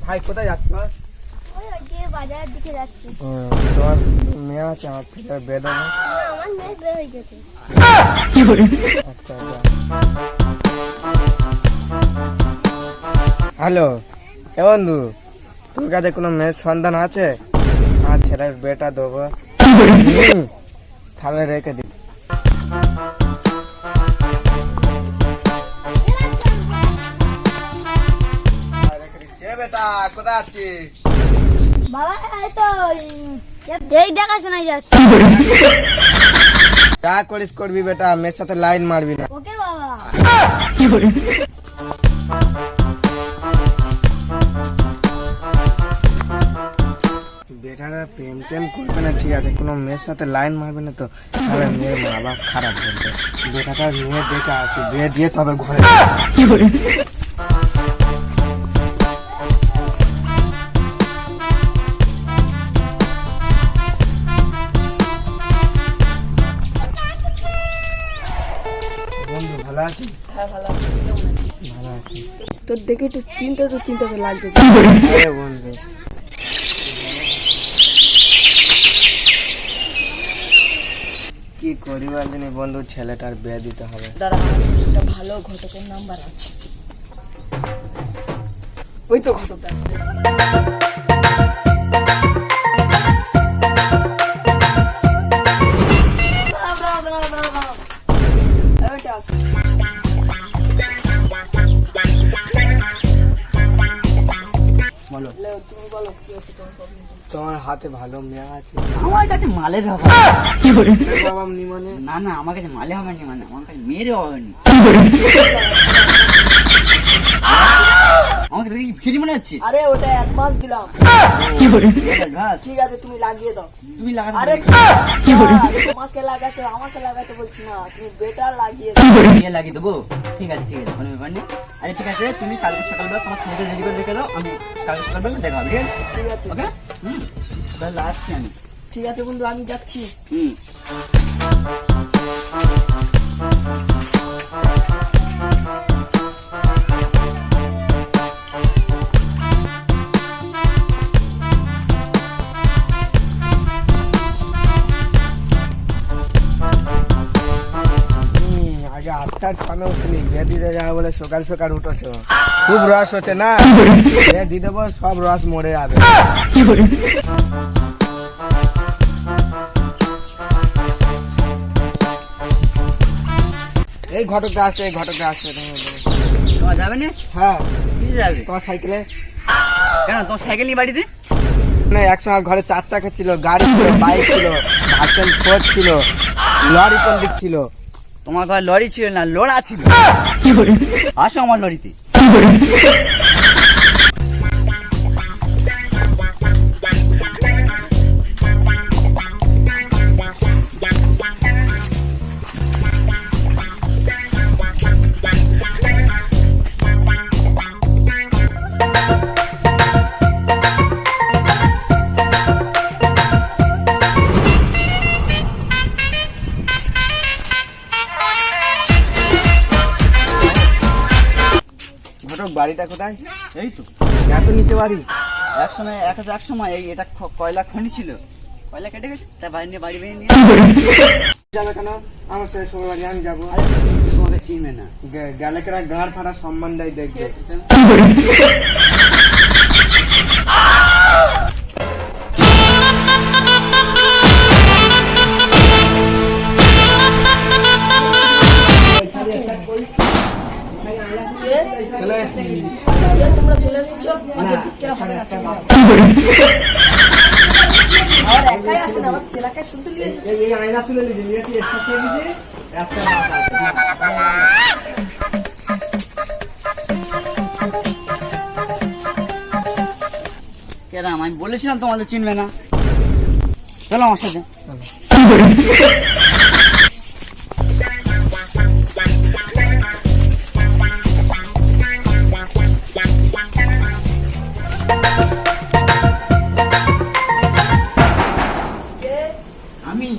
ভাই কোথায় যাচ্ছ? ওই যে বাজারের দিকে যাচ্ছি। তোমার মেয়ে আছে? আমার ছেলে বিয়ে দেবো। আমার মেয়ে বিয়ে হয়ে গেছে। আচ্ছা হ্যালো এ বন্ধু, তোর কাছে কোনো মেয়ের সন্ধান আছে? আমার ছেলের বিয়েটা দেবো, তাহলে রেখে দিই। বেটা কোথায় আছিস? বাবা এই তো এই দেখাশোনায় যাচ্ছে। যা করিস করবি বেটা, মেয়ের সাথে লাইন মারবি না। ওকে বাবা। বেটারা প্রেম টেম করবে না ঠিক আছে, কোনো মেয়ের সাথে লাইন মারবে না তো তাহলে মেয়ের মা বাবা খারাপ বলবে। বেটাটা মেয়ে দেখে আসি, বিয়ে দিয়ে তবে ঘরে। বন্ধু ভালো আছি? হ্যাঁ ভালো আছি। ভালো আছি। তোর দেখে একটু চিন্তা তো লাগতেছে। আরে বন্ধু কি করিবার জানি বন্ধু, ছেলেটার বিয়ে দিতে হবে। দাঁড়া, আমার কাছে একটা ভালো ঘটকের নাম্বার আছে। ওই তো ঘটক আসছে। দাঁড়াও। ওইটা আসো। বলো, লেও, তুমি বলো কি হচ্ছে তোমার problem? তোমার হাতে ভালো মেয়ে আছে? আমার কাছে মালের অভাব বাবা নিমনে না না, আমার কাছে মালে হবে না, মানে আমার কাছে মেয়ের অভাব নেই। আমাকে দেখি ফ্রি মনে হচ্ছে। আরে ওটা অ্যাডভান্স দিলাম। ঘাস ঠিক আছে তুমি লাগিয়ে দাও। তুমি লাগাতে আরে পারবে? তোমাকে লাগাতে, আমাকে লাগাতে বলছি না, তুমি বেটার লাগিয়ে দাও। বিয়ে লাগিয়ে দেবো। ঠিক আছে কোনো ব্যাপার নেই। আরে ঠিক আছে, তুমি কালকে সকালবেলা তোমার ছেলেকে রেডি করে রেখে দাও, আমি কালকে সকালবেলা দেখা হবে। ঠিক আছে ওকে তাহলে আসছি আমি। ঠিক আছে বন্ধু, আমি যাচ্ছি। হুম আগে 8টার সময় উঠলি, বিয়ে দিতে যাবে বলে সকাল সকাল উঠেছ। খুব রস হচ্ছে না, বিয়ে দিয়ে দেবো, সব রস মরে যাবে। এই ঘটকটা আসছে, এই ঘটকটা আসছে। তোমার যাবে না? হ্যাঁ কি যাবে? তোমার সাইকেলে কেন তোমার সাইকেল নিয়ে বাড়িতে? না, একসময় ঘরে 4 চাকা ছিল, গাড়ি ছিল, বাইক ছিল, ভার্সন 4 ছিল, লরি কোন দিক ছিল। তোমার ঘরে লরি ছিল না, লোড়া ছিল। আসো আমার লরিতে। ঘটক বাড়িটা কোথায়? এই তো এত নিচে বাড়ি? এক সময় এই এটা কয়লা খনি ছিল, কয়লা কেটে গেছে, তা বাড়ি নিয়ে বাড়ি বেরিয়ে নিয়ে যাবে কেন? আমার ছেলে সবার বাড়ি আমি যাবো। তোমাকে চিনবে না। গেলে কেনা গাঁড় ফাটা সম্মান দেয় দেখবে। চলে এসেছি। তোমরা চলে এসেছো? আচ্ছা, কেন হবে না? আর একাই আসে না, আমার ছেলেকে শুনতে নিয়ে এসেছে। এই আয়না তুলে নিয়ে নিয়ে কি এসব দিয়ে দিতে একটা রাত কেরাম, আমি বলেছিলাম তোমাদের চিনবে না। চলো আমার সাথে। আমি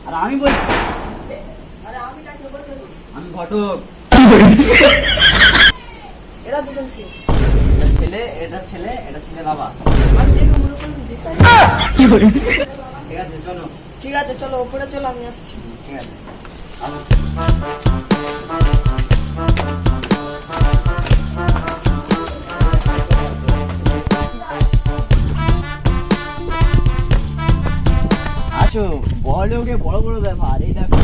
আর আমি বলছি, আমি ঘটক। এরা দুজন কি? ছেলে, এটা ছেলে বাবা। আমি দেখে মনে করি দেখতে ঠিক আছে চলো। ঠিক আছে চলো উপরে চলো আমি আসছি ঠিক আছে আসো, বড় লোকে বড় বড় ব্যাপার। এই দেখো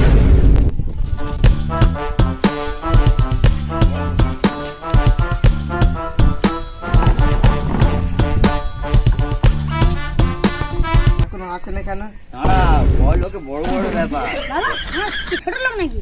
এখনো আসে না কেন? তারা বড় লোকে বড় বড় ব্যাপার। বাবা আমার কি ছোট লোক নাকি?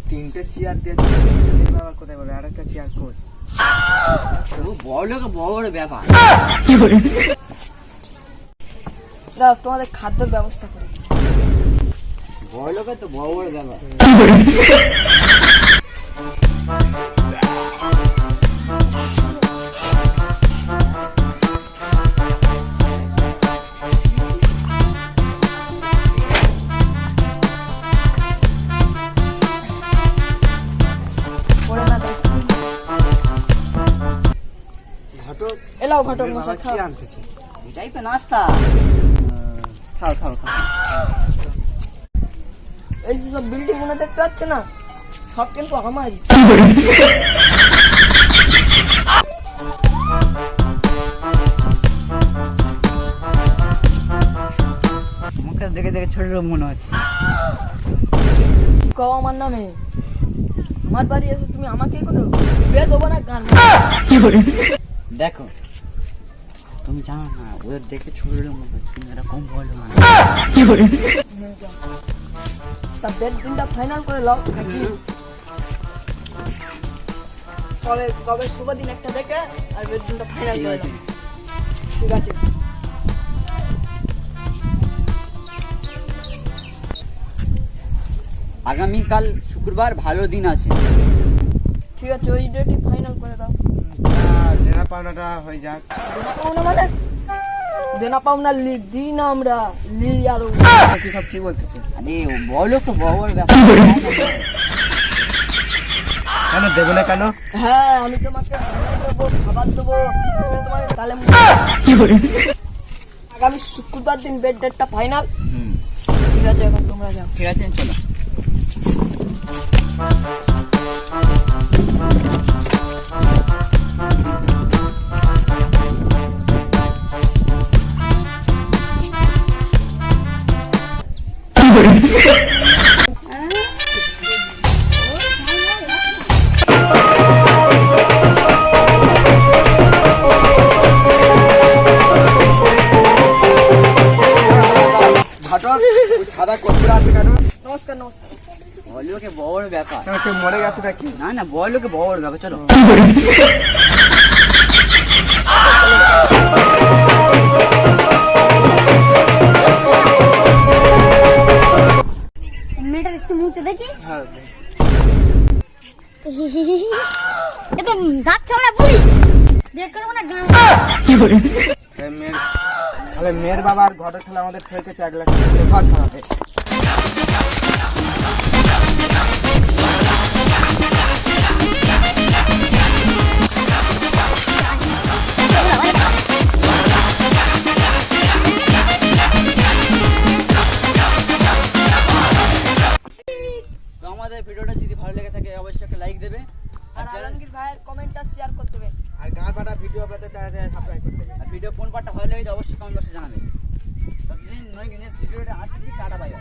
তিনটে চেয়ার দিয়েছে, বাবা কোথায় বলে আর একটা চেয়ার কই? বড় লোকে বড় বড় ব্যাপার। দাও তোমাদের খাদ্যের ব্যবস্থা করি বড় লোকের তো বড় বড় ব্যাপার। পড়ে না দেখি ঘটক এলাও ঘটক বাবা মশাই কি খাও আনতেছে? এটাই তো নাস্তা। খাও খাও খাও। এই যে সব বিল্ডিং গুলো দেখতে পাচ্ছে না সব কিন্তু আমারই মুখে দেখে দেখে ছোট লোক মনে হচ্ছে। কি কও আমার নামে আমার বাড়ি এসে তুমি আমাকে কথা বিয়ে দেবো না গান দেখো তুমি জানো না, ওদের দেখে ছোট লোক মনে হচ্ছে, কিন্তু এরা কম বড় লোক না। তা বেড দিনটা ফাইনাল করে লাও নাকি পরে কবে শুভ দিন একটা দেখে আর বেড দিনটা ফাইনাল ঠিক করে আছে। দাও ঠিক আছে আগামীকাল শুক্রবার ভালো দিন আছে। ঠিক আছে ওই ডেটই ফাইনাল করে দাও দেনা পাওনাটা হয়ে যাক। দেনা পাওনা মানে দেনা পাওনা দিই না আমরা লি আরো কি সব কি বলতেছে? আরে বড় লোক তো বড় বড় ব্যাপার। কেন দেবে না কেন? হ্যাঁ আমি তোমাকে দেবো খাবার দেবো তোমার তাহলে আগামী শুক্রবার দিন বেড ডেটটা ফাইনাল হুম, ঠিক আছে এখন তোমরা যাও ঠিক আছে চলো। ঘটক ওই সাদা কচুরা আছে কেন? নমস্কার নমস্কার বড় লোকে বড় বড় ব্যাপার। কেন কেউ মরে গেছে নাকি? না না, বড় লোকে বড় বড় ব্যাপার। চলো মেয়েটার একটু মুখটা দেখি। হ্যাঁ এ তো দাঁত খাওয়া বুড়ি, বিয়ে করবো না গান। তাহলে মেয়ের বাবা আর ঘটক খেলা আমাদের ঠেকেছে 1 লাখ টাকা ঘর ছাড়াতে। তো আমাদের ভিডিওটা যদি ভালো লেগে থাকে অবশ্যই একটা লাইক দেবে, আর আলমগীর ভাইয়ের কমেন্টটা শেয়ার করতে হবে আর গাঁ পাটা ভিডিও পেতে চাইলে সাবস্ক্রাইব করতে হবে। আর ভিডিও কোন পার্টটা ভালো লেগেছে অবশ্যই কমেন্ট বক্সে জানাবে। ততদিন নয় ভিডিওটা আসছে, টাটা বাই বাই।